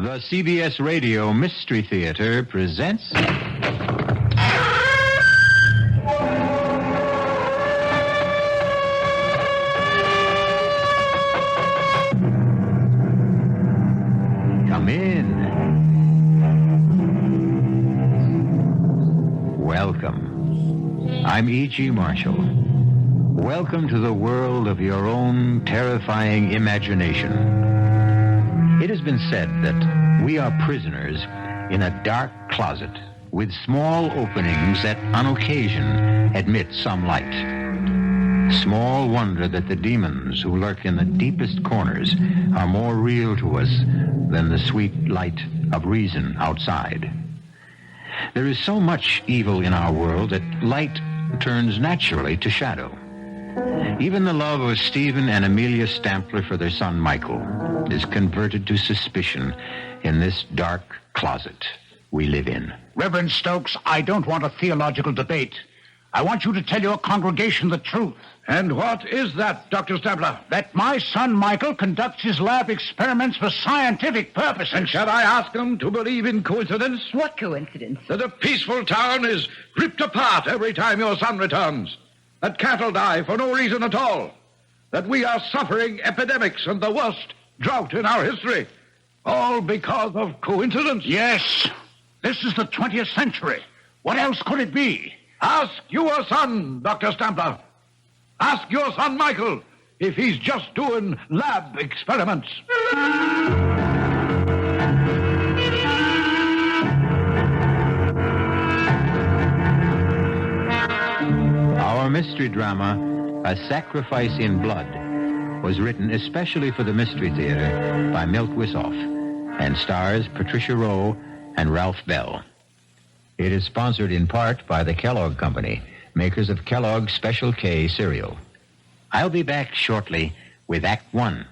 The CBS Radio Mystery Theater presents... Come in. Welcome. I'm E.G. Marshall. Welcome to the world of your own terrifying imagination. It has been said that we are prisoners in a dark closet with small openings that on occasion admit some light. Small wonder that the demons who lurk in the deepest corners are more real to us than the sweet light of reason outside. There is so much evil in our world that light turns naturally to shadow. Even the love of Stephen and Amelia Stampler for their son Michael is converted to suspicion in this dark closet we live in. Reverend Stokes, I don't want a theological debate. I want you to tell your congregation the truth. And what is that, Dr. Stampler? That my son Michael conducts his lab experiments for scientific purposes. And shall I ask them to believe in coincidence? What coincidence? That a peaceful town is ripped apart every time your son returns. That cattle die for no reason at all. That we are suffering epidemics and the worst drought in our history. All because of coincidence. Yes. This is the 20th century. What else could it be? Ask your son, Dr. Stampler. Ask your son, Michael, if he's just doing lab experiments. Our mystery drama, A Sacrifice in Blood, was written especially for the Mystery Theater by Milt Wisoff and stars Patricia Rowe and Ralph Bell. It is sponsored in part by the Kellogg Company, makers of Kellogg's Special K cereal. I'll be back shortly with Act One.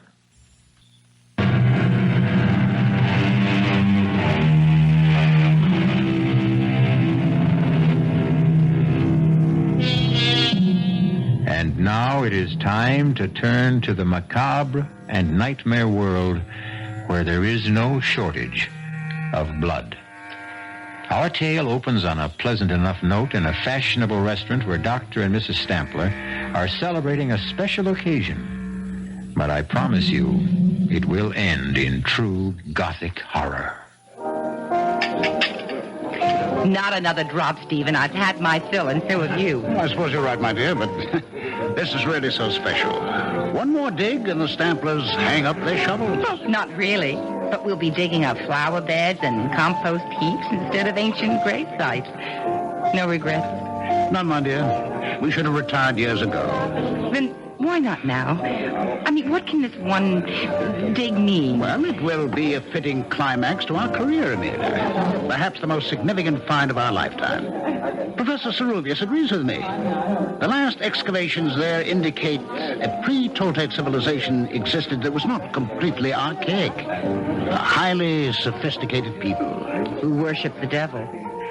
And now it is time to turn to the macabre and nightmare world where there is no shortage of blood. Our tale opens on a pleasant enough note in a fashionable restaurant where Dr. and Mrs. Stampler are celebrating a special occasion. But I promise you, it will end in true Gothic horror. Not another drop, Stephen. I've had my fill, and so have you. I suppose you're right, my dear, but this is really so special. One more dig and the Stamplers hang up their shovels. Well, not really. But we'll be digging up flower beds and compost heaps instead of ancient grave sites. No regrets? None, my dear. We should have retired years ago. Then why not now? I mean, what can this one dig mean? Well, it will be a fitting climax to our career, Amelia. Perhaps the most significant find of our lifetime. Professor Ceruvius agrees with me. The last excavations there indicate a pre-Toltec civilization existed that was not completely archaic. A highly sophisticated people. Who worship the devil.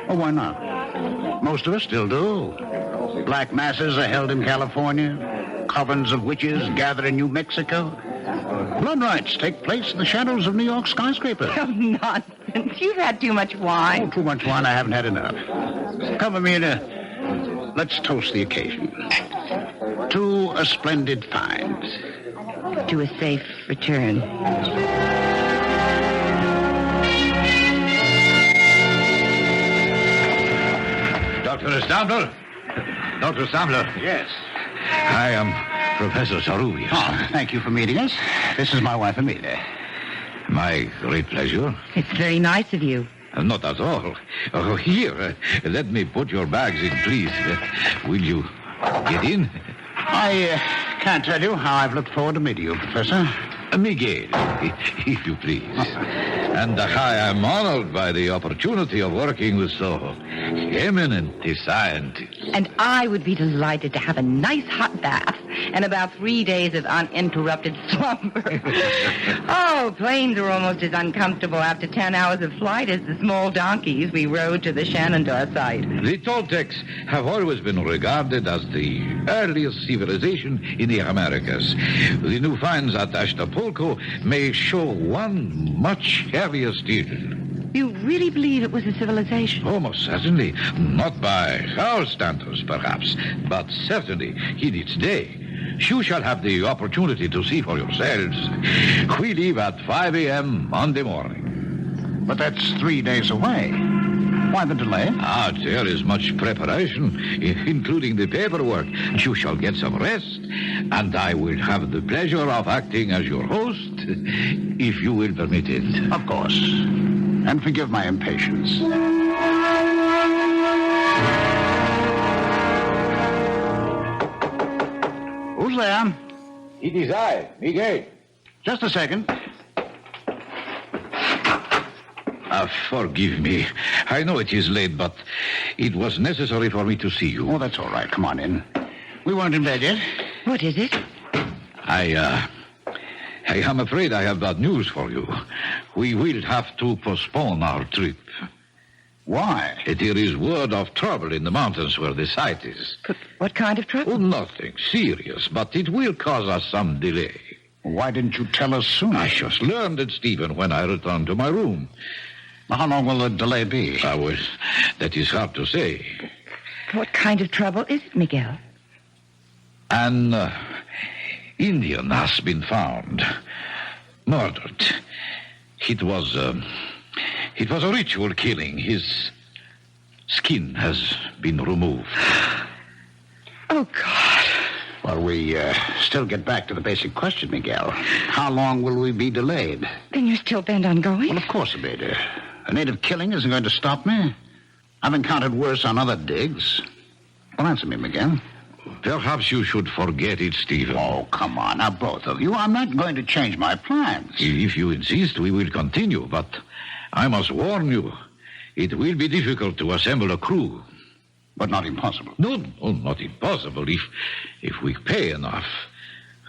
Oh, why not? Most of us still do. Black masses are held in California. Covens of witches gather in New Mexico. Blood rites take place in the shadows of New York skyscrapers. Oh, nonsense. You've had too much wine. Oh, too much wine, I haven't had enough. Come, Amelia, let's toast the occasion. To a splendid find. To a safe return. Dr. Stampler? Dr. Stampler? Yes. I am Professor Ceruvius. Oh, thank you for meeting us. This is my wife, Amelia. My great pleasure. It's very nice of you. Not at all. Oh, here, let me put your bags in, please. Will you get in? I can't tell you how I've looked forward to meeting you, Professor. Miguel, if you please. And I am honored by the opportunity of working with so eminent a scientist. And I would be delighted to have a nice hot bath and about 3 days of uninterrupted slumber. Oh, planes are almost as uncomfortable after 10 hours of flight as the small donkeys we rode to the Shenandoah site. The Toltecs have always been regarded as the earliest civilization in the Americas. The new finds at Acapulco may show one much heavier steel. You really believe it was a civilization? Almost certainly. Not by our standards, perhaps, but certainly in its day. You shall have the opportunity to see for yourselves. We leave at 5 a.m. Monday morning. But that's 3 days away. Why the delay? There is much preparation, including the paperwork. You shall get some rest, and I will have the pleasure of acting as your host, if you will permit it. Of course. And forgive my impatience. Who's there? It is I, Miguel. Just a second. Forgive me. I know it is late, but it was necessary for me to see you. Oh, that's all right. Come on in. We weren't in bed yet. What is it? I am afraid I have bad news for you. We will have to postpone our trip. Why? There is word of trouble in the mountains where the site is. But what kind of trouble? Oh, nothing serious, but it will cause us some delay. Why didn't you tell us sooner? I just learned it, Stephen, when I returned to my room. How long will the delay be? That is hard to say. What kind of trouble is it, Miguel? An Indian has been found, murdered. It was a ritual killing. His skin has been removed. Oh, God. Well, we still get back to the basic question, Miguel. How long will we be delayed? Then you're still bent on going? Well, of course, Abeda. A native killing isn't going to stop me. I've encountered worse on other digs. Well, answer me, Miguel. Perhaps you should forget it, Stephen. Oh, come on. Now, both of you, I'm not going to change my plans. If you insist, we will continue, but I must warn you, it will be difficult to assemble a crew. But not impossible. No, not impossible if we pay enough.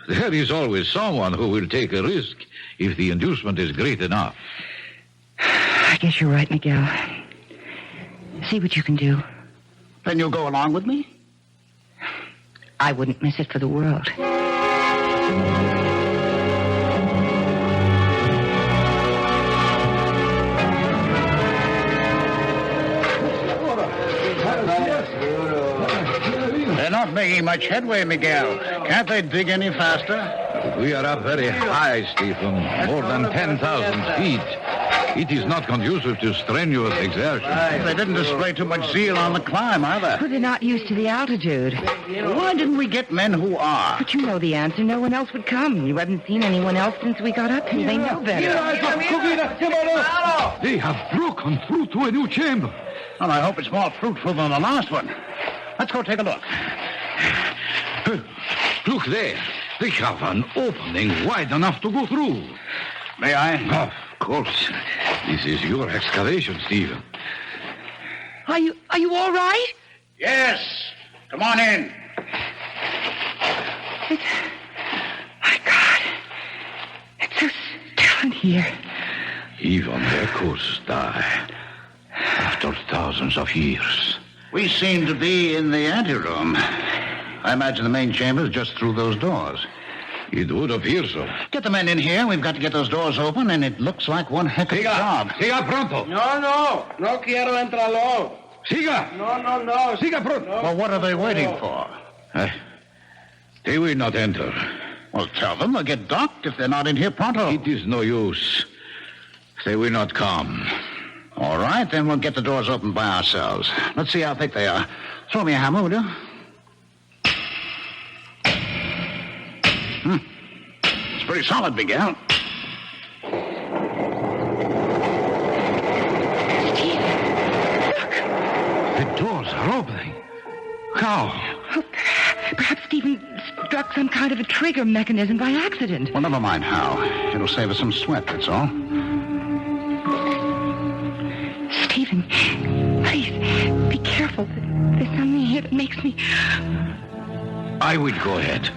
There is always someone who will take a risk if the inducement is great enough. I guess you're right, Miguel. See what you can do. Then you'll go along with me? I wouldn't miss it for the world. They're not making much headway, Miguel. Can't they dig any faster? We are up very high, Stephen, more than 10,000 feet. It is not conducive to strenuous exertion. They didn't display too much zeal on the climb, either. But they're not used to the altitude. Why didn't we get men who are? But you know the answer. No one else would come. You haven't seen anyone else since we got up here. They know better. They have broken through to a new chamber. Well, I hope it's more fruitful than the last one. Let's go take a look. Look there. They have an opening wide enough to go through. May I? Of course. This is your excavation, Stephen. Are you all right? Yes. Come on in. My God. It's so still in here. Even echoes die after thousands of years. We seem to be in the anteroom. I imagine the main chamber is just through those doors. It would appear so. Get the men in here. We've got to get those doors open, and it looks like one heck of a job. Siga pronto. No quiero entrarlo. Siga. No. Siga pronto. Well, what are they waiting for? They will not enter. Well, tell them they'll get docked if they're not in here pronto. It is no use. They will not come. All right, then we'll get the doors open by ourselves. Let's see how thick they are. Throw me a hammer, will you? It's pretty solid, Miguel. The doors are opening. How? Oh, perhaps Stephen struck some kind of a trigger mechanism by accident. Well, never mind how. It'll save us some sweat, that's all. Stephen, please, be careful. There's something here that makes me... I will go ahead.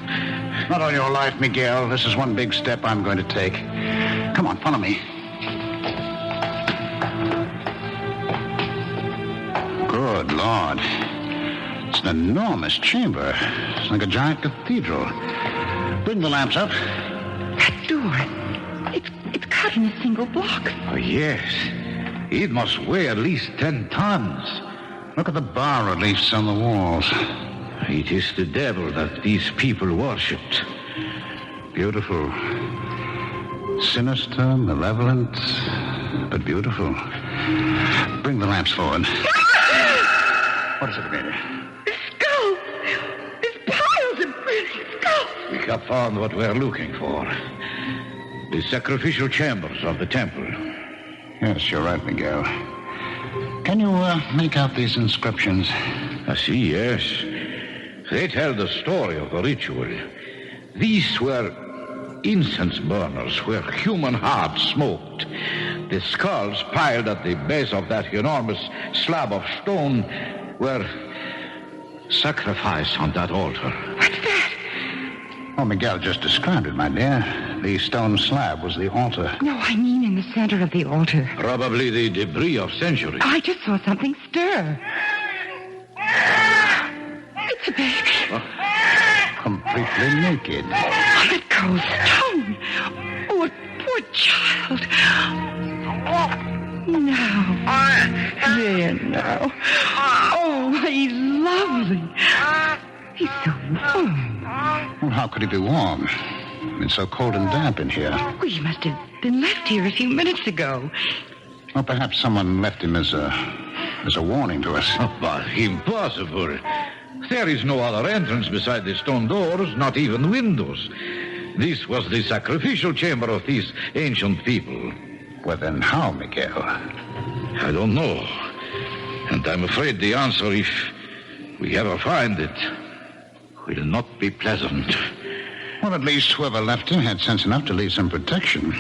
Not on your life, Miguel. This is one big step I'm going to take. Come on, follow me. Good Lord. It's an enormous chamber. It's like a giant cathedral. Bring the lamps up. That door, it's cut in a single block. Oh, yes. It must weigh at least 10 tons. Look at the bas-reliefs on the walls. It is the devil that these people worshipped. Beautiful. Sinister, malevolent, but beautiful. Bring the lamps forward. What is it, Amelia? Skulls! There's piles of burning skulls! We have found what we're looking for. The sacrificial chambers of the temple. Yes, you're right, Miguel. Can you make out these inscriptions? I see, yes. They tell the story of the ritual. These were incense burners where human hearts smoked. The skulls piled at the base of that enormous slab of stone were sacrificed on that altar. What's that? Oh, Miguel just described it, my dear. The stone slab was the altar. No, I mean in the center of the altar. Probably the debris of centuries. I just saw something stir. It's a baby. Completely naked. On that cold stone. Oh, a poor child. Now. There now. Oh, he's lovely. He's so warm. Well, how could he be warm? It's so cold and damp in here. Well, he must have been left here a few minutes ago. Well, perhaps someone left him as a warning to us. Oh, but impossible. There is no other entrance beside the stone doors, not even windows. This was the sacrificial chamber of these ancient people. Well, then how, Miguel? I don't know. And I'm afraid the answer, if we ever find it, will not be pleasant. Well, at least whoever left him had sense enough to leave some protection.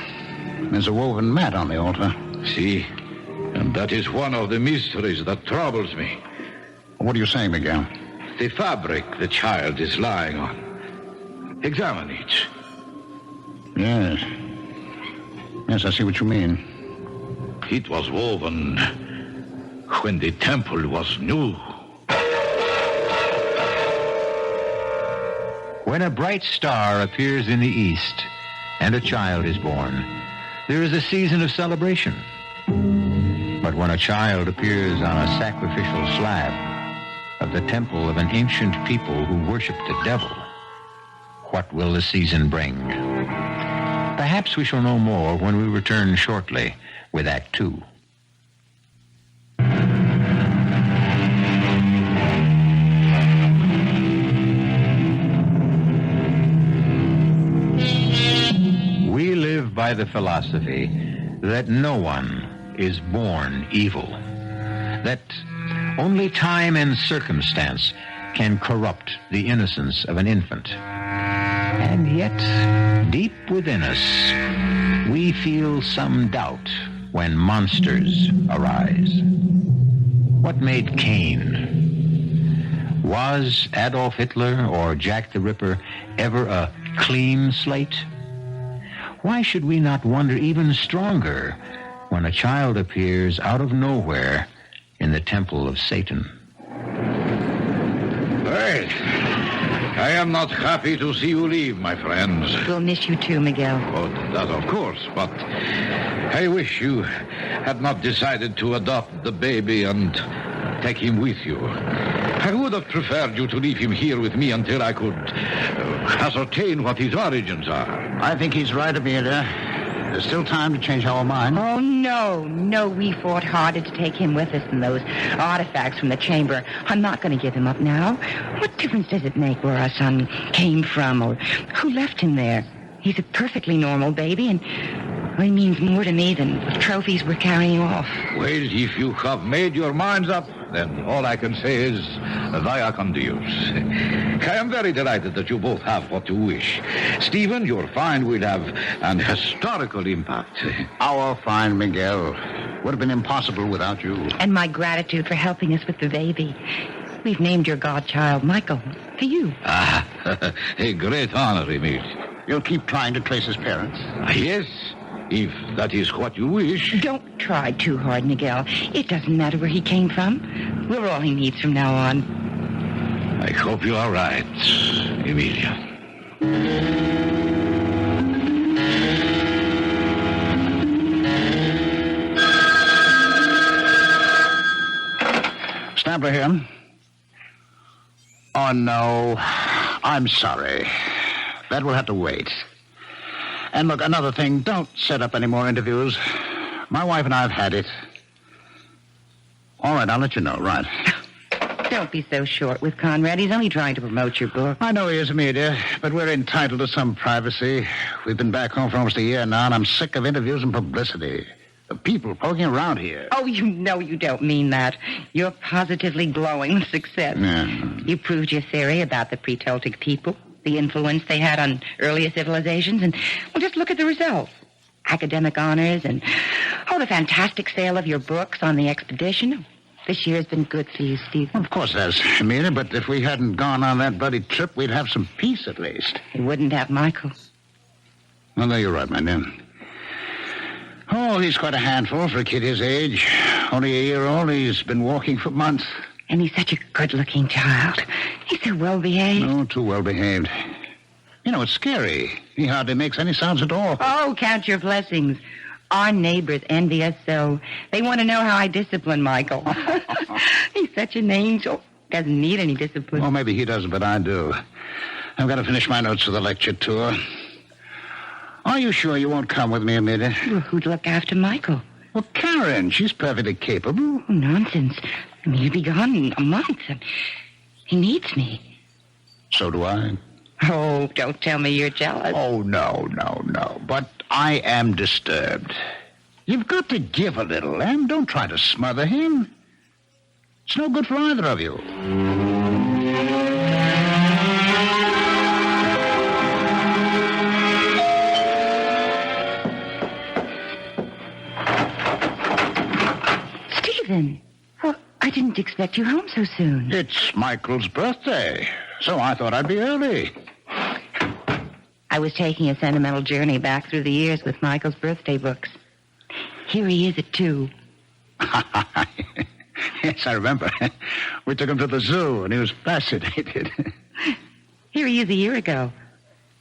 There's a woven mat on the altar. See? And that is one of the mysteries that troubles me. What are you saying, Miguel? The fabric the child is lying on. Examine it. Yes. Yes, I see what you mean. It was woven when the temple was new. When a bright star appears in the east and a child is born, there is a season of celebration. But when a child appears on a sacrificial slab of the temple of an ancient people who worship the devil, what will the season bring? Perhaps we shall know more when we return shortly with Act Two. We live by the philosophy that no one is born evil, that only time and circumstance can corrupt the innocence of an infant. And yet, deep within us, we feel some doubt when monsters arise. What made Cain? Was Adolf Hitler or Jack the Ripper ever a clean slate? Why should we not wonder even stronger when a child appears out of nowhere in the temple of Satan? Well, I am not happy to see you leave, my friends. We'll miss you too, Miguel. Oh, that of course, but I wish you had not decided to adopt the baby and take him with you. I would have preferred you to leave him here with me until I could ascertain what his origins are. I think he's right, Amelia. There's still time to change our mind. Oh, no, we fought harder to take him with us than those artifacts from the chamber. I'm not going to give him up now. What difference does it make where our son came from or who left him there? He's a perfectly normal baby, and he means more to me than the trophies we're carrying off. Well, if you have made your minds up, then all I can say is via con Dios. I am very delighted that you both have what you wish. Stephen, your find will have an historical impact. Our find, Miguel, would have been impossible without you. And my gratitude for helping us with the baby. We've named your godchild Michael for you. Ah, A great honor, Emil. You'll keep trying to trace his parents? Yes, if that is what you wish. Don't try too hard, Miguel. It doesn't matter where he came from. We're all he needs from now on. I hope you are right, Emilia. Stambler here. Oh, no. I'm sorry. That will have to wait. And look, another thing, don't set up any more interviews. My wife and I have had it. All right, I'll let you know, right? Don't be so short with Conrad. He's only trying to promote your book. I know he is, Amelia, but we're entitled to some privacy. We've been back home for almost a year now, and I'm sick of interviews and publicity. The people poking around here. Oh, you know you don't mean that. You're positively glowing with success. Yeah. You proved your theory about the pre-Toltec people, the influence they had on earlier civilizations, and, well, just look at the results. Academic honors and, the fantastic sale of your books on the expedition. This year has been good for you, Stephen. Of course it has, Amelia, but if we hadn't gone on that bloody trip, we'd have some peace at least. You wouldn't have Michael. Well, no, you're right, my dear. Oh, he's quite a handful for a kid his age. Only a year old. He's been walking for months. And he's such a good-looking child. He's so well-behaved. No, too well-behaved. You know, it's scary. He hardly makes any sounds at all. Oh, count your blessings. Our neighbors envy us so. They want to know how I discipline Michael. He's such an angel. Doesn't need any discipline. Well, maybe he doesn't, but I do. I've got to finish my notes for the lecture tour. Are you sure you won't come with me, Amelia? Well, who'd look after Michael? Well, Karen, she's perfectly capable. Oh, nonsense. I mean, he'll be gone in a month. He needs me. So do I. Oh, don't tell me you're jealous. Oh, no. But I am disturbed. You've got to give a little, Em. Don't try to smother him. It's no good for either of you. Stephen, well, I didn't expect you home so soon. It's Michael's birthday, so I thought I'd be early. I was taking a sentimental journey back through the years with Michael's birthday books. Here he is at 2. Yes, I remember. We took him to the zoo, and he was fascinated. Here he is a year ago.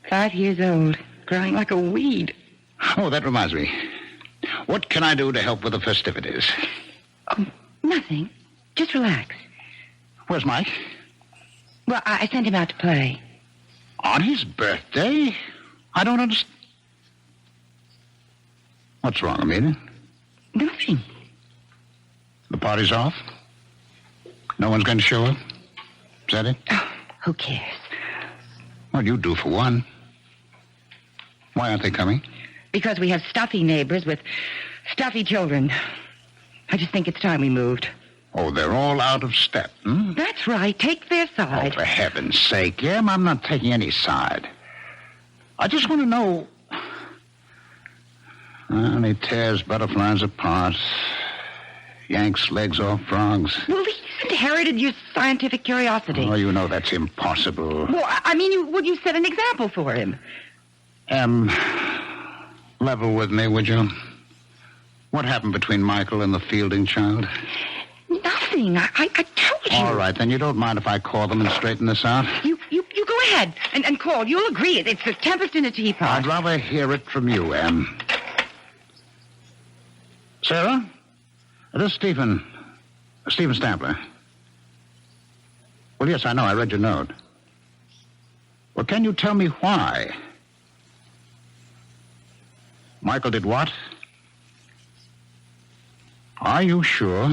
5 years old, growing like a weed. Oh, that reminds me. What can I do to help with the festivities? Oh, nothing. Just relax. Where's Mike? Well, I sent him out to play. On his birthday? I don't understand. What's wrong, Amelia? Nothing. The party's off? No one's going to show up? Is that it? Oh, who cares? Well, you do for one. Why aren't they coming? Because we have stuffy neighbors with stuffy children. I just think it's time we moved. Oh, they're all out of step, hmm? That's right. Take their Oh, side. for heaven's sake, Em, I'm not taking any side. I just want to know... Well, he tears butterflies apart, yanks legs off frogs. Well, he's inherited your scientific curiosity. Oh, you know that's impossible. Well, I mean, you set an example for him. Level with me, would you? What happened between Michael and the Fielding child? Nothing. I told you. All right, then you don't mind if I call them and straighten this out? You go ahead and call. You'll agree. It's a tempest in a teapot. I'd rather hear it from you, Em. Sarah? This is Stephen Stambler. Well, yes, I know. I read your note. Well, can you tell me why? Michael did what? Are you sure?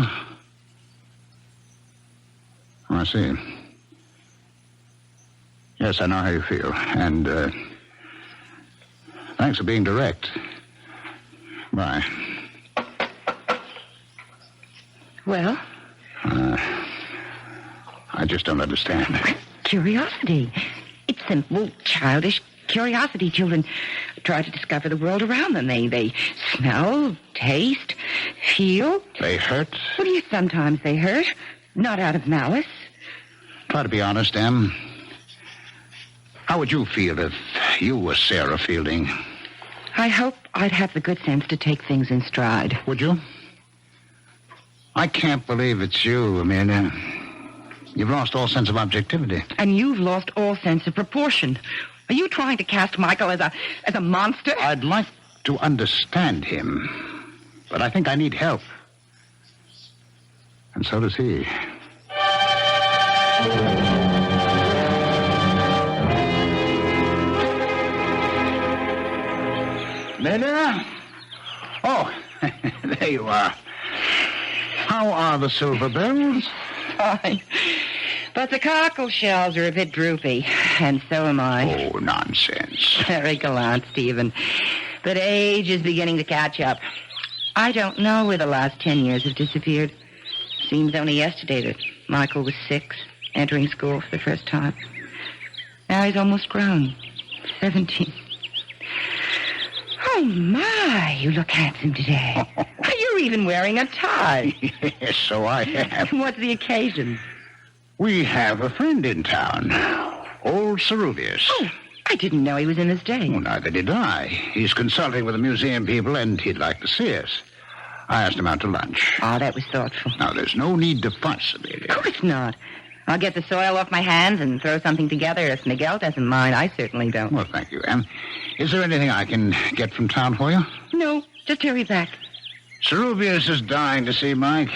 Oh, I see. Yes, I know how you feel. And, thanks for being direct. Bye. Well? I just don't understand. Curiosity. It's simple, childish curiosity. Children try to discover the world around them. They smell, taste, feel. They hurt? Well, yes, sometimes they hurt. Not out of malice. Try to be honest, Em. How would you feel if you were Sarah Fielding? I hope I'd have the good sense to take things in stride. Would you? I can't believe it's you, Amelia. You've lost all sense of objectivity. And you've lost all sense of proportion. Are you trying to cast Michael as a monster? I'd like to understand him, but I think I need help. And so does he. Amelia? Oh, there you are. How are the silver bells? Fine. But the cockle shells are a bit droopy, and so am I. Oh, nonsense. Very gallant, Stephen. But age is beginning to catch up. I don't know where the last 10 years have disappeared. Seems only yesterday that Michael was 6, entering school for the first time. Now he's almost grown. 17. Oh, my, you look handsome today. You're even wearing a tie. Yes, so I am. What's the occasion? We have a friend in town, old Ceruvius. Oh, I didn't know he was in this day. Well, neither did I. He's consulting with the museum people, and he'd like to see us. I asked him out to lunch. Oh, that was thoughtful. Now, there's no need to fuss, Amelia. Of course not. I'll get the soil off my hands and throw something together if Miguel doesn't mind. I certainly don't. Well, thank you. Is there anything I can get from town for you? No, just hurry back. Ceruvius is dying to see Mike.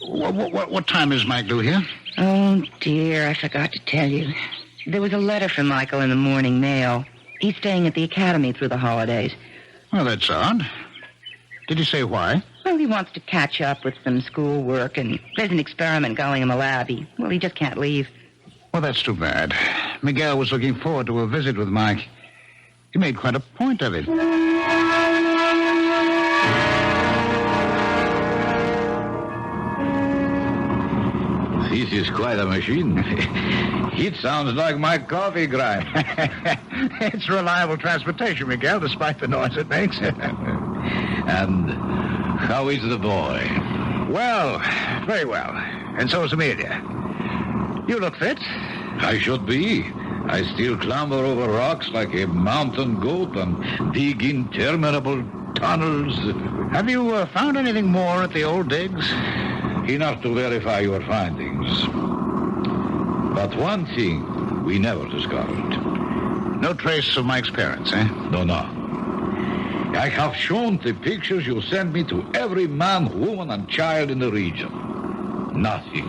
What time is Mike due here? Oh, dear, I forgot to tell you. There was a letter from Michael in the morning mail. He's staying at the academy through the holidays. Well, that's odd. Did he say why? Well, he wants to catch up with some schoolwork, and there's an experiment going in the lab. He just can't leave. Well, that's too bad. Miguel was looking forward to a visit with Mike. He made quite a point of it. This is quite a machine. It sounds like my coffee grind. It's reliable transportation, Miguel, despite the noise it makes. And how is the boy? Well, very well. And so is Amelia. You look fit. I should be. I still clamber over rocks like a mountain goat and dig interminable tunnels. Have you found anything more at the old digs? Enough to verify your findings. But one thing we never discovered. No trace of Mike's parents, eh? No. I have shown the pictures you sent me to every man, woman, and child in the region. Nothing.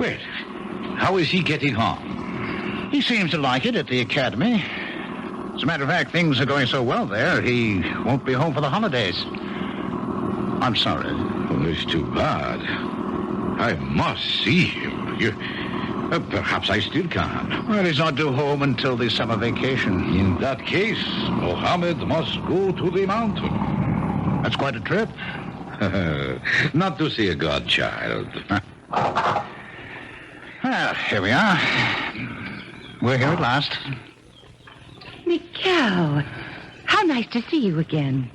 Well, how is he getting on? He seems to like it at the academy. As a matter of fact, things are going so well there, he won't be home for the holidays. I'm sorry. Well, it's too bad. I must see him. Perhaps I still can. Well, he's not due home until the summer vacation. In that case, Mohammed must go to the mountain. That's quite a trip. Not to see a godchild. Well, here we are. We're here at last. Miguel, how nice to see you again.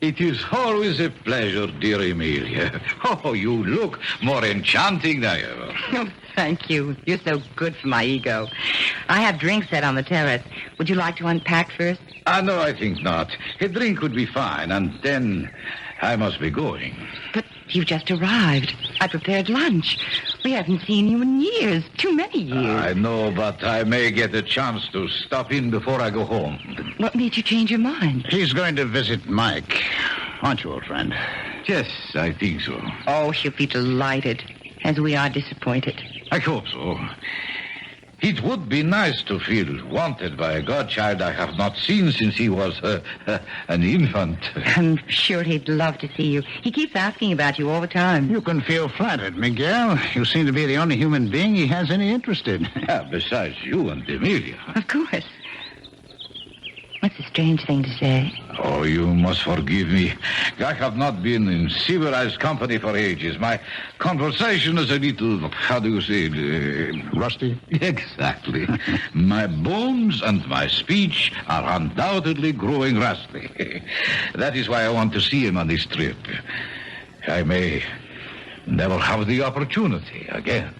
It is always a pleasure, dear Emilia. Oh, you look more enchanting than ever. Oh, thank you. You're so good for my ego. I have drinks set on the terrace. Would you like to unpack first? No, I think not. A drink would be fine, and then I must be going. But you've just arrived. I prepared lunch. We haven't seen you in years. Too many years. I know, but I may get a chance to stop in before I go home. What made you change your mind? He's going to visit Mike. Aren't you, old friend? Yes, I think so. Oh, he'll be delighted, as we are disappointed. I hope so. It would be nice to feel wanted by a godchild I have not seen since he was an infant. I'm sure he'd love to see you. He keeps asking about you all the time. You can feel flattered, Miguel. You seem to be the only human being he has any interest in. Besides you and Emilia. Of course. What's a strange thing to say? Oh, you must forgive me. I have not been in civilized company for ages. My conversation is a little, how do you say it? Rusty? Exactly. My bones and my speech are undoubtedly growing rusty. That is why I want to see him on this trip. I may never have the opportunity again.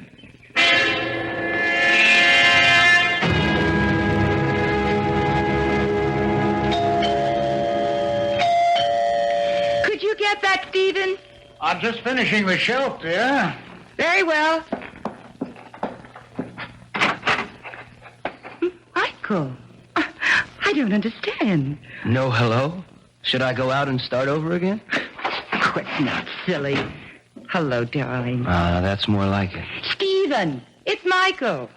get that, Stephen? I'm just finishing the shelf, dear. Very well. Michael, I don't understand. No hello? Should I go out and start over again? Quit, not silly. Hello, darling. That's more like it. Stephen, it's Michael.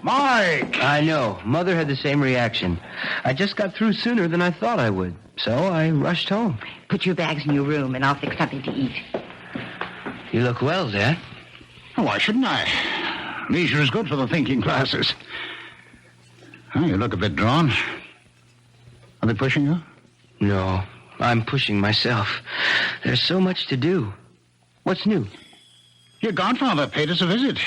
Mike! I know. Mother had the same reaction. I just got through sooner than I thought I would, so I rushed home. Put your bags in your room, and I'll fix something to eat. You look well, Dad. Oh, why shouldn't I? Leisure is good for the thinking classes. Oh, you look a bit drawn. Are they pushing you? No, I'm pushing myself. There's so much to do. What's new? Your godfather paid us a visit.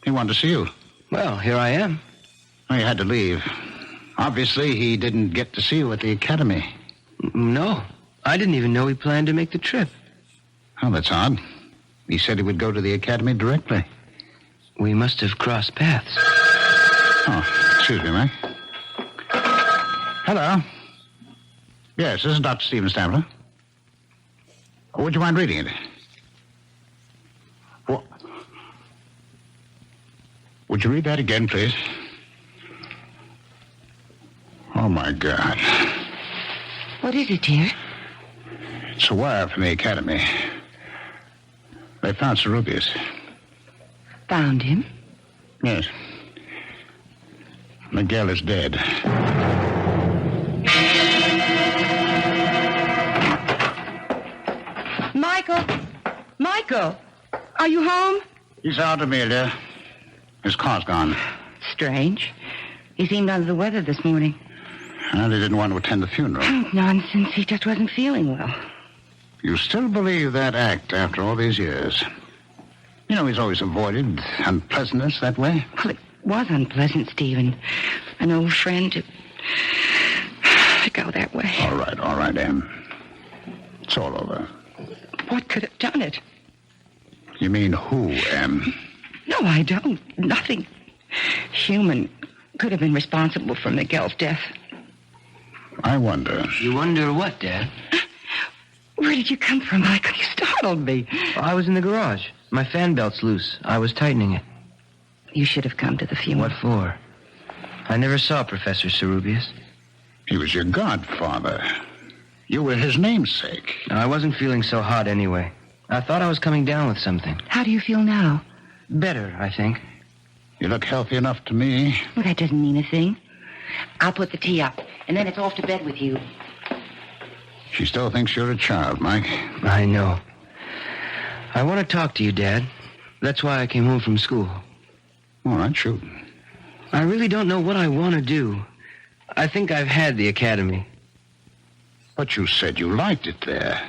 He wanted to see you. Well, here I am. Oh, you had to leave. Obviously, he didn't get to see you at the academy. No, I didn't even know he planned to make the trip. Oh, that's odd. He said he would go to the academy directly. We must have crossed paths. Oh, excuse me, Mike. Hello. Yes, this is Dr. Stephen Stamper. Would you mind reading it? What? Would you read that again, please? Oh, my God. What is it, dear? It's a wire from the academy. They found Sarubius. Found him? Yes. Miguel is dead. Michael, are you home? He's out, Amelia. His car's gone. Strange. He seemed under the weather this morning. And he didn't want to attend the funeral. Nonsense. He just wasn't feeling well. You still believe that act after all these years? You know, he's always avoided unpleasantness that way. Well, it was unpleasant, Stephen. An old friend to go that way. All right, Em. It's all over. What could have done it? You mean who, Em? No, I don't. Nothing human could have been responsible for Miguel's death. I wonder. You wonder what, Dad? Where did you come from, Michael? You startled me. I was in the garage. My fan belt's loose. I was tightening it. You should have come to the funeral. What for? I never saw Professor Sarubius. He was your godfather. You were his namesake. I wasn't feeling so hot anyway. I thought I was coming down with something. How do you feel now? Better, I think. You look healthy enough to me. Well, that doesn't mean a thing. I'll put the tea up, and then it's off to bed with you. She still thinks you're a child, Mike. I know. I want to talk to you, Dad. That's why I came home from school. All right, shoot. I really don't know what I want to do. I think I've had the academy. But you said you liked it there.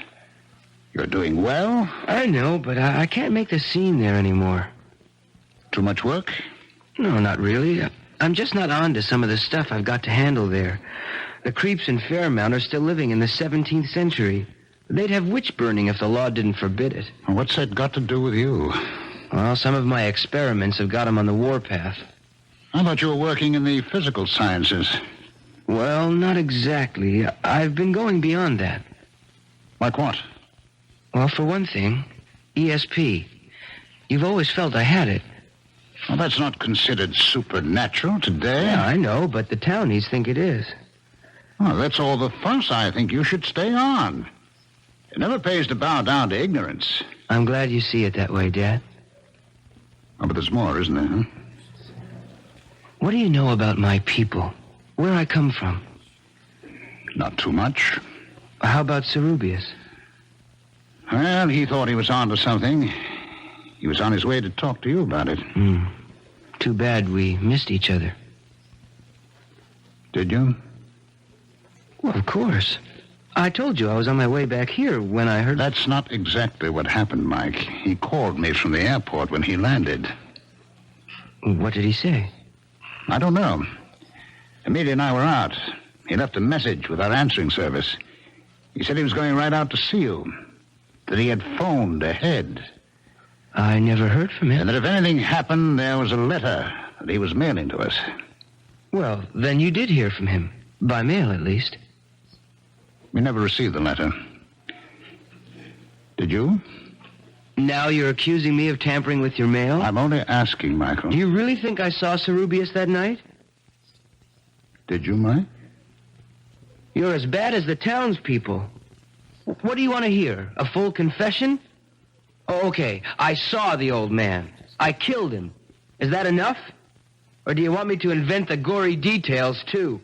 You're doing well. I know, but I can't make the scene there anymore. Too much work? No, not really. I'm just not on to some of the stuff I've got to handle there. The creeps in Fairmount are still living in the 17th century. They'd have witch burning if the law didn't forbid it. Well, what's that got to do with you? Well, some of my experiments have got them on the warpath. I thought you were working in the physical sciences. Well, not exactly. I've been going beyond that. Like what? Well, for one thing, ESP. You've always felt I had it. Well, that's not considered supernatural today. Yeah, I know, but the townies think it is. Well, that's all the fuss I think you should stay on. It never pays to bow down to ignorance. I'm glad you see it that way, Dad. Oh, but there's more, isn't there, huh? What do you know about my people? Where I come from? Not too much. How about Sarubius? Well, he thought he was on to something. He was on his way to talk to you about it. Too bad we missed each other. Did you? Well, of course. I told you I was on my way back here when I heard... That's not exactly what happened, Mike. He called me from the airport when he landed. What did he say? I don't know. Amelia and I were out. He left a message with our answering service. He said he was going right out to see you. That he had phoned ahead. I never heard from him. And that if anything happened, there was a letter that he was mailing to us. Well, then you did hear from him. By mail, at least. We never received the letter. Did you? Now you're accusing me of tampering with your mail? I'm only asking, Michael. Do you really think I saw Cerubius that night? Did you, Mike? You're as bad as the townspeople. What do you want to hear? A full confession? Oh, okay. I saw the old man. I killed him. Is that enough? Or do you want me to invent the gory details, too?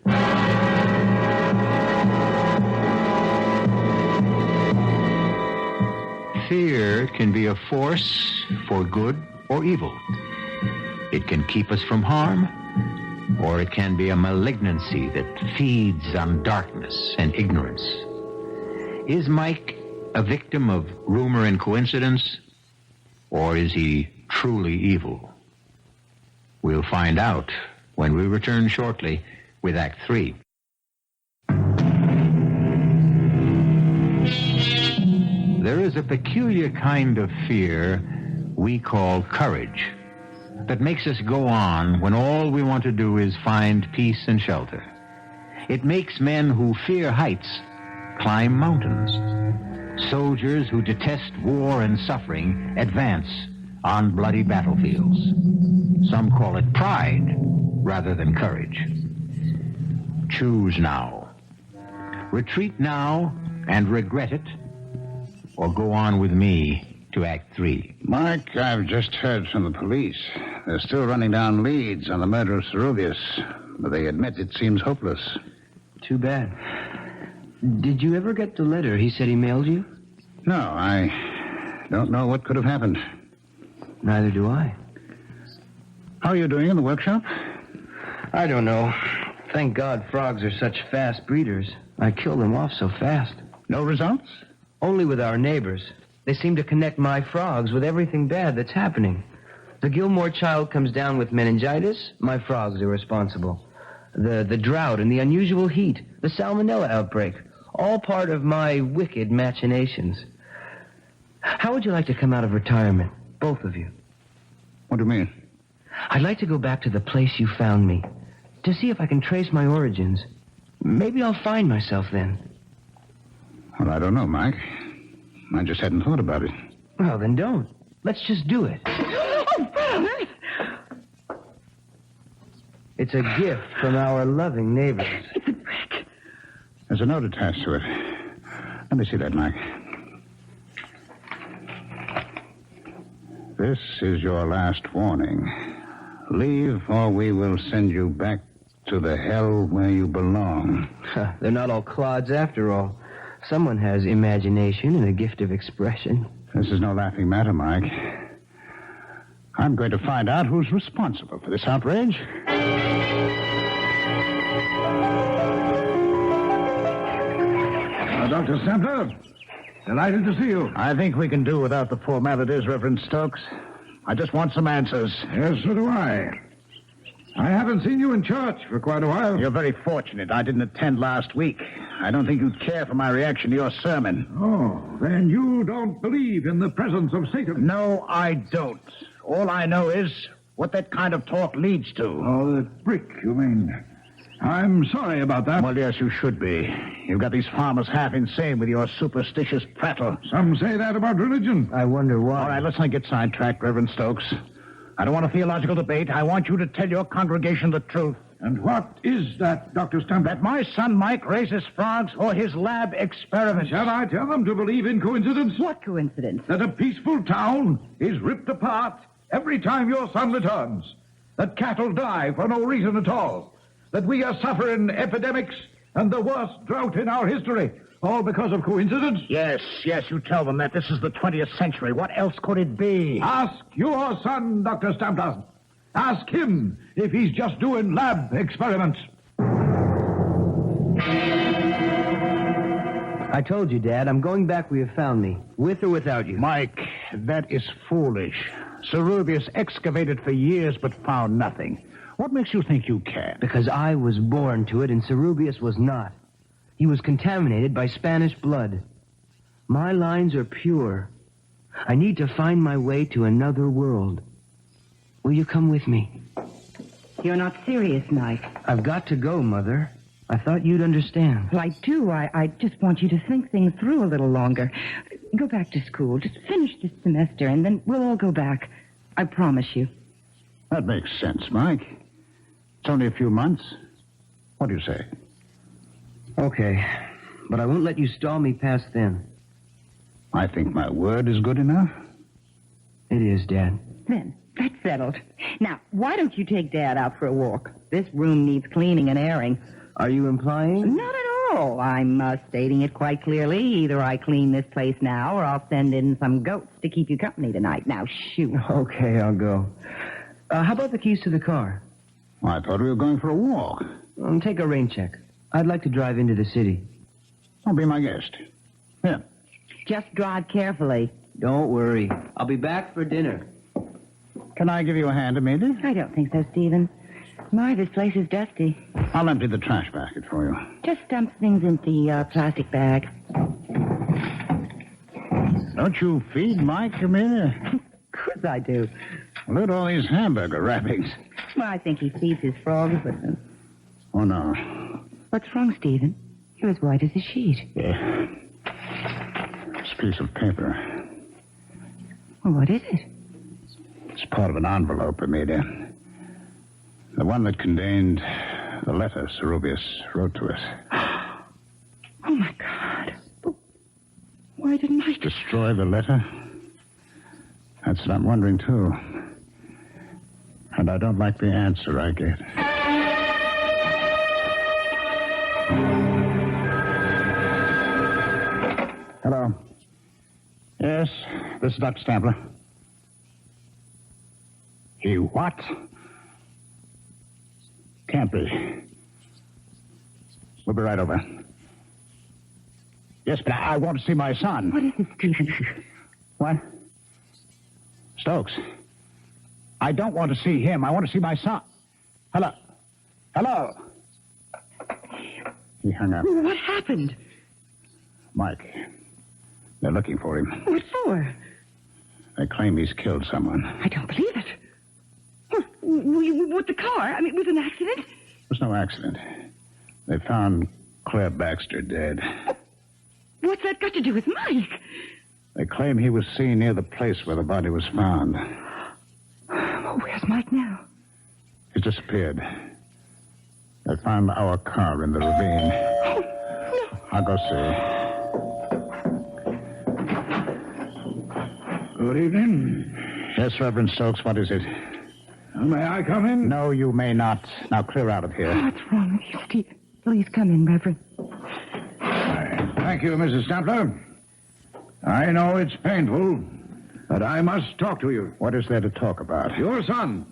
Fear can be a force for good or evil. It can keep us from harm, or it can be a malignancy that feeds on darkness and ignorance. Is Mike a victim of rumor and coincidence, or is he truly evil? We'll find out when we return shortly with Act 3. There is a peculiar kind of fear we call courage that makes us go on when all we want to do is find peace and shelter. It makes men who fear heights climb mountains. Soldiers who detest war and suffering advance on bloody battlefields. Some call it pride rather than courage. Choose now. Retreat now and regret it, or go on with me to Act 3. Mike, I've just heard from the police. They're still running down leads on the murder of Cerubius, but they admit it seems hopeless. Too bad. Did you ever get the letter he said he mailed you? No, I don't know what could have happened. Neither do I. How are you doing in the workshop? I don't know. Thank God frogs are such fast breeders. I killed them off so fast. No results? Only with our neighbors. They seem to connect my frogs with everything bad that's happening. The Gilmore child comes down with meningitis, my frogs are responsible. The drought and the unusual heat, the salmonella outbreak, all part of my wicked machinations. How would you like to come out of retirement, both of you? What do you mean? I'd like to go back to the place you found me, to see if I can trace my origins. Maybe I'll find myself then. Well, I don't know, Mike. I just hadn't thought about it. Well, then don't. Let's just do it. It's a gift from our loving neighbors. There's a note attached to it. Let me see that, Mike. This is your last warning. Leave or we will send you back to the hell where you belong. They're not all clods after all. Someone has imagination and a gift of expression. This is no laughing matter, Mike. I'm going to find out who's responsible for this outrage. Dr. Sampler, delighted to see you. I think we can do without the formalities, Reverend Stokes. I just want some answers. Yes, so do I. I haven't seen you in church for quite a while. You're very fortunate I didn't attend last week. I don't think you'd care for my reaction to your sermon. Oh, then you don't believe in the presence of Satan? No, I don't. All I know is what that kind of talk leads to. Oh, the brick, you mean. I'm sorry about that. Well, yes, you should be. You've got these farmers half insane with your superstitious prattle. Some say that about religion. I wonder why. All right, let's not get sidetracked, Reverend Stokes. I don't want a theological debate. I want you to tell your congregation the truth. And what is that, Dr. Stump? That my son Mike raises frogs for his lab experiments. Shall I tell them to believe in coincidence? What coincidence? That a peaceful town is ripped apart every time your son returns. That cattle die for no reason at all. That we are suffering epidemics and the worst drought in our history. All because of coincidence? Yes, you tell them that this is the 20th century. What else could it be? Ask your son, Dr. Stampton. Ask him if he's just doing lab experiments. I told you, Dad, I'm going back where you found me, with or without you. Mike, that is foolish. Cerubius excavated for years but found nothing. What makes you think you can? Because I was born to it and Cerubius was not. He was contaminated by Spanish blood. My lines are pure. I need to find my way to another world. Will you come with me? You're not serious, Mike. I've got to go, Mother. I thought you'd understand. Well, I do. I just want you to think things through a little longer. go back to school. Just finish this semester, and then we'll all go back. I promise you. That makes sense, Mike. It's only a few months. What do you say? Okay, but I won't let you stall me past then. I think my word is good enough. It is, Dad. Then, that's settled. Now, why don't you take Dad out for a walk? This room needs cleaning and airing. Are you implying? Not at all. I'm stating it quite clearly. Either I clean this place now, or I'll send in some goats to keep you company tonight. Now, shoot. Okay, I'll go. How about the keys to the car? I thought we were going for a walk. Take a rain check. I'd like to drive into the city. I'll be my guest. Here. Just drive carefully. Don't worry. I'll be back for dinner. Can I give you a hand, Amelia? I don't think so, Stephen. My, this place is dusty. I'll empty the trash basket for you. Just dump things into the plastic bag. Don't you feed Mike, Amelia? Of course I do. Look at all these hamburger wrappings. Well, I think he feeds his frogs with them. Oh, no. What's wrong, Stephen? You're as white as a sheet. Yeah. This piece of paper. Well, what is it? It's part of an envelope, Amelia. The one that contained the letter Serubius wrote to us. Oh, my God. But why didn't I... Destroy the letter? That's what I'm wondering, too. And I don't like the answer I get. Hello. Yes, this is Dr. Stambler. He what? Can't be. We'll be right over. Yes, but I want to see my son. What is it, Stephen? What? Stokes. I don't want to see him. I want to see my son. Hello. Hello. He hung up. What happened? Mike. They're looking for him. What for? They claim he's killed someone. I don't believe it. With the car? I mean, with an accident? It was no accident. They found Claire Baxter dead. What's that got to do with Mike? They claim he was seen near the place where the body was found. Oh, where's Mike now? He disappeared. They found our car in the ravine. Oh, no. I'll go see. Good evening. Yes, Reverend Stokes, what is it? May I come in? No, you may not. Now clear out of here. What's wrong with you, Steve? Please come in, Reverend. Thank you, Mrs. Stambler. I know it's painful, but I must talk to you. What is there to talk about? Your son.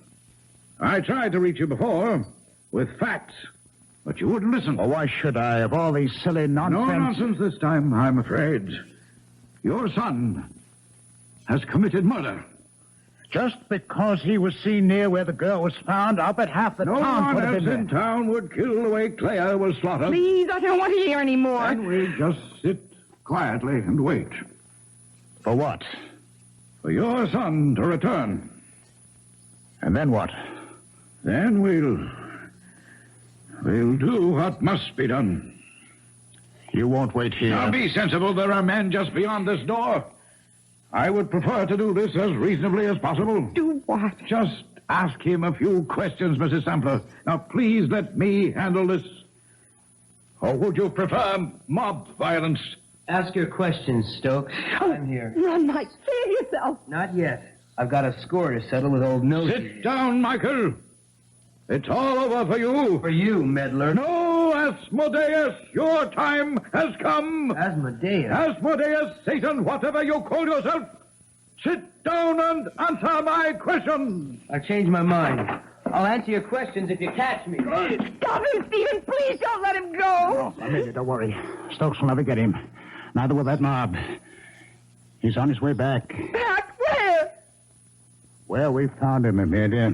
I tried to reach you before with facts, but you wouldn't listen. Well, why should I, of all these silly nonsense? No nonsense this time, I'm afraid. Your son has committed murder. Just because he was seen near where the girl was found, I'll bet half the No town one would have else been in there. town would kill the way Claire was slaughtered. Please, I don't want to hear any more. And we just sit quietly and wait For what? for your son to return. And then what? Then we'll do what must be done. You won't wait here. Now be sensible. There are men just beyond this door. I would prefer to do this as reasonably as possible. Do what? Just ask him a few questions, Mrs. Sampler. Now, please let me handle this. Or would you prefer mob violence? Ask your questions, Stokes. I'm here. Run, Mike. Save yourself. Not yet. I've got a score to settle with old Nosy. Sit down, Michael. It's all over for you. For you, meddler. No, Asmodeus, your time has come. Asmodeus. Asmodeus, Satan, whatever you call yourself. Sit down and answer my questions. I've changed my mind. I'll answer your questions if you catch me. Stop him, Stephen. Please don't let him go. Oh, Amelia, don't worry. Stokes will never get him. Neither will that mob. He's on his way back. Back where? Where we found him, Amelia.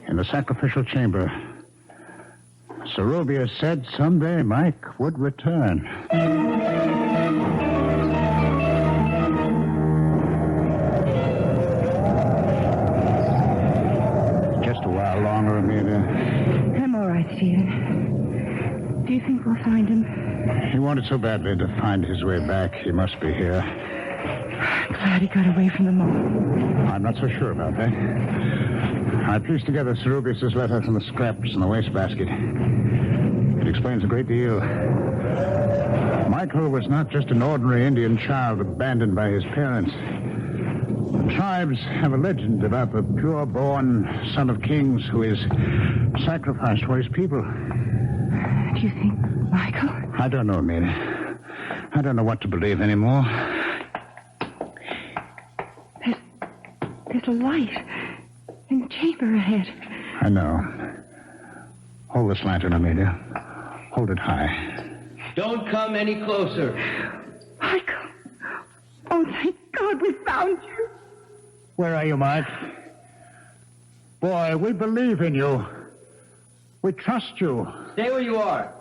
In the sacrificial chamber. Serubius said someday Mike would return. Just a while longer, Amelia. I'm all right, Stephen. Do you think we'll find him? He won't wanted so badly to find his way back. He must be here. Glad he got away from the mob. I'm not so sure about that. I pieced together Serubius' letter from the scraps in the wastebasket. It explains a great deal. Michael was not just an ordinary Indian child abandoned by his parents. Tribes have a legend about the pure-born son of kings who is sacrificed for his people. Do you think Michael? I don't know, Amelia. I don't know what to believe anymore. There's a light in the chamber ahead. I know. Hold this lantern, Amelia. Hold it high. Don't come any closer. Michael! Oh, thank God we found you. Where are you, Mike? Boy, we believe in you. We trust you. Stay where you are.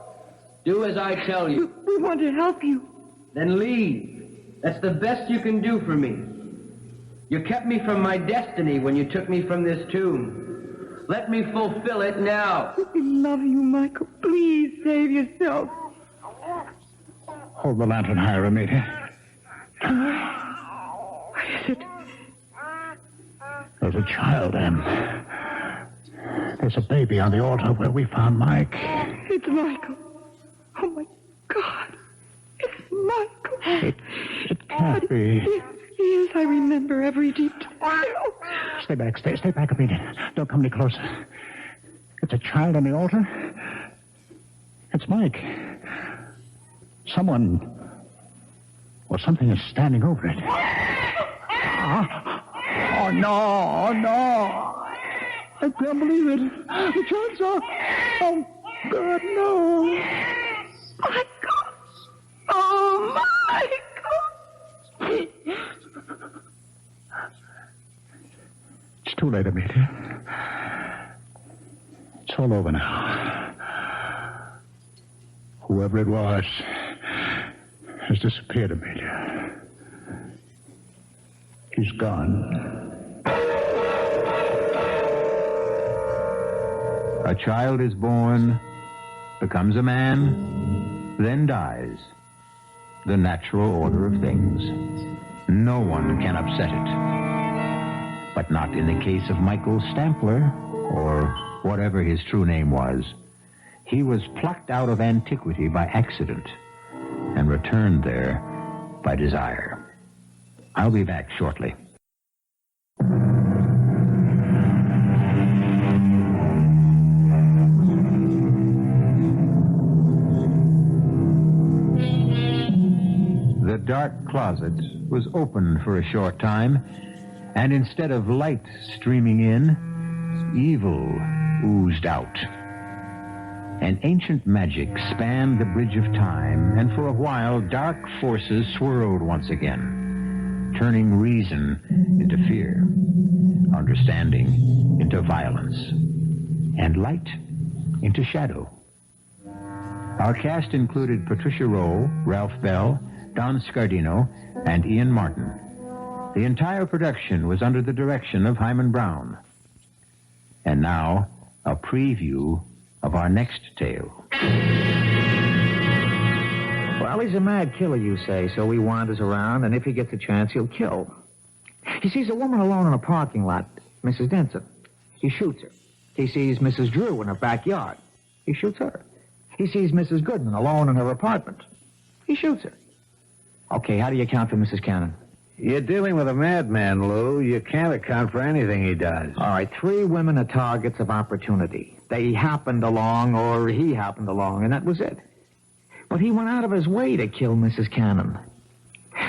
Do as I tell you. We want to help you. Then leave. That's the best you can do for me. You kept me from my destiny when you took me from this tomb. Let me fulfill it now. We love you, Michael. Please save yourself. Hold the lantern higher, Amelia. What is it? There's a child, Em. There's a baby on the altar where we found Mike. It's Michael. Oh, my God. It's Michael. It can't be. Yes, I remember every detail. Stay back, stay back, Amelia. Don't come any closer. It's a child on the altar. It's Mike. Someone or something is standing over it. Oh, no. I can't believe it. The child's off. Oh, God, no. Michael. Oh, Michael. It's too late, Amelia. It's all over now. Whoever it was has disappeared, Amelia. He's gone. A child is born, becomes a man, then dies. The natural order of things. No one can upset it. But not in the case of Michael Stampler, or whatever his true name was. He was plucked out of antiquity by accident and returned there by desire. I'll be back shortly. The dark closet was open for a short time, and instead of light streaming in, evil oozed out. An ancient magic spanned the bridge of time, and for a while dark forces swirled once again, turning reason into fear, understanding into violence, and light into shadow. Our cast included Patricia Rowe, Ralph Bell, Don Scardino, and Ian Martin. The entire production was under the direction of Hyman Brown. And now, a preview of our next tale. Well, he's a mad killer, you say, so he wanders around, and if he gets a chance, he'll kill. He sees a woman alone in a parking lot, Mrs. Denson. He shoots her. He sees Mrs. Drew in her backyard. He shoots her. He sees Mrs. Goodman alone in her apartment. He shoots her. Okay, how do you account for Mrs. Cannon? You're dealing with a madman, Lou. You can't account for anything he does. All right, 3 women are targets of opportunity. They happened along, or he happened along, and that was it. But he went out of his way to kill Mrs. Cannon.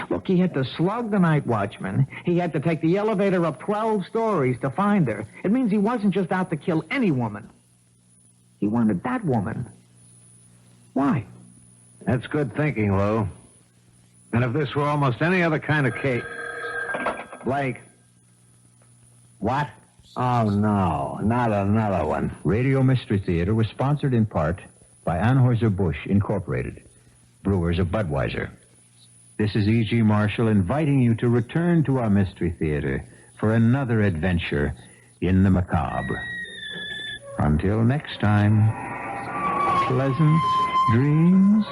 Look, he had to slug the night watchman. He had to take the elevator up 12 stories to find her. It means he wasn't just out to kill any woman. He wanted that woman. Why? That's good thinking, Lou. And if this were almost any other kind of case... Blake. What? Oh, no, not another one. Radio Mystery Theater was sponsored in part by Anheuser-Busch Incorporated, brewers of Budweiser. This is E.G. Marshall inviting you to return to our Mystery Theater for another adventure in the macabre. Until next time, pleasant dreams.